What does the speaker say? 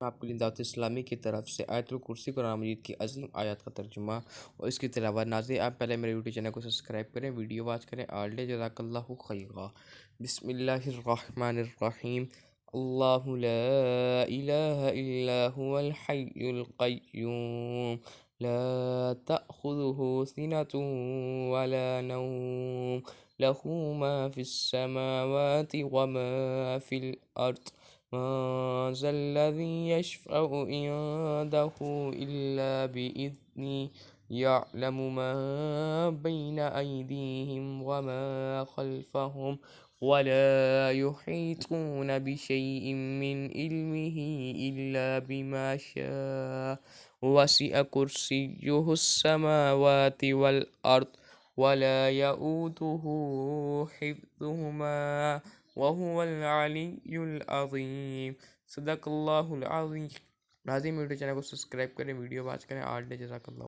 आपके लिए दावत इस्लामी की तरफ से आयतुल कुर्सी कुरान मजीद की अजीम आयत का तर्जुमा और इसकी तिलावत। नाज़रीन, आप पहले मेरे यूट्यूब चैनल को सब्सक्राइब करें, वीडियो वॉच करें। आल्डे जज़ाकल्लाहु खैरा। बिस्मिल्लाहिर्रहमानिर्रहीम। अल्लाहु ला इलाहा इल्ला हुवल हय्युल क़य्यूम ला तअख़ुज़ुहु सिनतुन वला नौम लहू मा फ़िस समावाति व मा फ़िल अर्द मा ज़ल्लज़ी यशफ़अु इंदहु इल्ला बिइज़्निही यअलमु मा बैन अयदीहिम व मा खल्फ़हुम वला युहीतून बिशैइन मिन इल्मिही इल्ला बिमा शाअ वसिअ कुर्सियुहुस समावाति वल अर्द वला यऊदुहु हिफ्ज़ुहुमा वहुवल अलिय्युल अज़ीम। सदक़ल्लाहुल अज़ीम। नाज़रीन, यूट्यूब चैनल को सब्सक्राइब करें, वीडियो वॉच करें। आल्डे जज़ाकल्लाह।